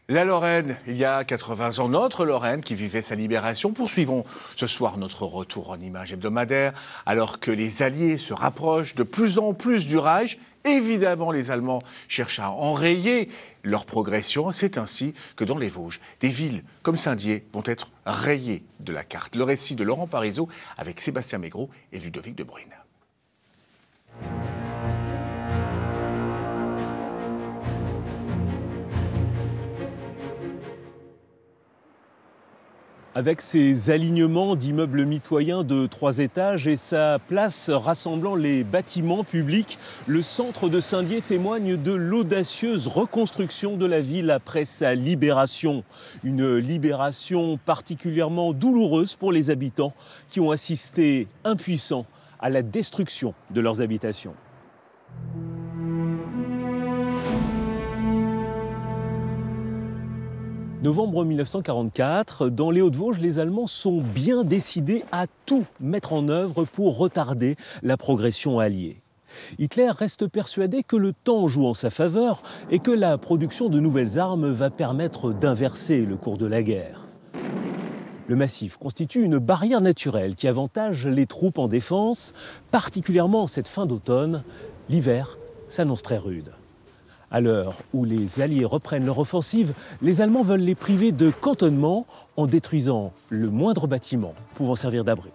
La Lorraine, il y a 80 ans, notre Lorraine qui vivait sa libération. Poursuivons ce soir notre retour en images hebdomadaires. Alors que les Alliés se rapprochent de plus en plus du Reich, évidemment les Allemands cherchent à enrayer leur progression. C'est ainsi que dans les Vosges, des villes comme Saint-Dié vont être rayées de la carte. Le récit de Laurent Parisot avec Sébastien Maigret et Ludovic de Bruyne. Avec ses alignements d'immeubles mitoyens de 3 étages et sa place rassemblant les bâtiments publics, le centre de Saint-Dié témoigne de l'audacieuse reconstruction de la ville après sa libération. Une libération particulièrement douloureuse pour les habitants qui ont assisté impuissants à la destruction de leurs habitations. Novembre 1944, dans les Hauts-de-Vosges, les Allemands sont bien décidés à tout mettre en œuvre pour retarder la progression alliée. Hitler reste persuadé que le temps joue en sa faveur et que la production de nouvelles armes va permettre d'inverser le cours de la guerre. Le massif constitue une barrière naturelle qui avantage les troupes en défense, particulièrement en cette fin d'automne. L'hiver s'annonce très rude. À l'heure où les Alliés reprennent leur offensive, les Allemands veulent les priver de cantonnement en détruisant le moindre bâtiment pouvant servir d'abri.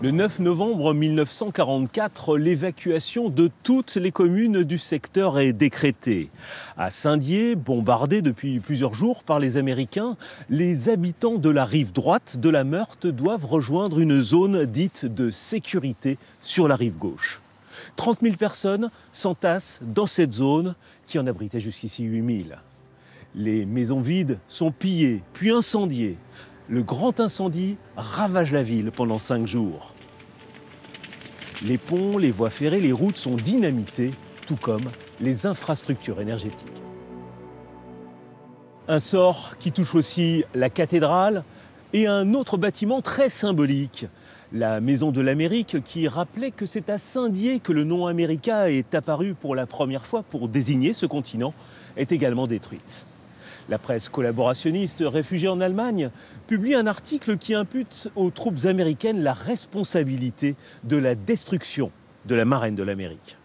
Le 9 novembre 1944, l'évacuation de toutes les communes du secteur est décrétée. À Saint-Dié, bombardé depuis plusieurs jours par les Américains, les habitants de la rive droite de la Meurthe doivent rejoindre une zone dite de sécurité sur la rive gauche. 30 000 personnes s'entassent dans cette zone qui en abritait jusqu'ici 8 000. Les maisons vides sont pillées, puis incendiées. Le grand incendie ravage la ville pendant 5 jours. Les ponts, les voies ferrées, les routes sont dynamitées, tout comme les infrastructures énergétiques. Un sort qui touche aussi la cathédrale et un autre bâtiment très symbolique, la Maison de l'Amérique, qui rappelait que c'est à Saint-Dié que le nom America est apparu pour la première fois pour désigner ce continent, est également détruite. La presse collaborationniste réfugiée en Allemagne publie un article qui impute aux troupes américaines la responsabilité de la destruction de la marraine de l'Amérique.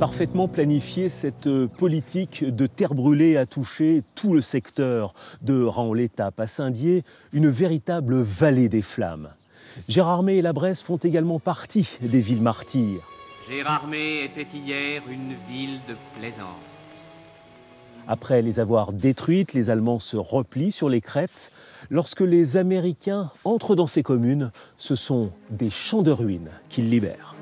Parfaitement planifiée, cette politique de terre brûlée a touché tout le secteur, de Raon-l'Étape à Saint-Dié, une véritable vallée des flammes. Gérardmer et la Bresse font également partie des villes martyres. Gérardmer était hier une ville de plaisance. Après les avoir détruites, les Allemands se replient sur les crêtes. Lorsque les Américains entrent dans ces communes, ce sont des champs de ruines qu'ils libèrent.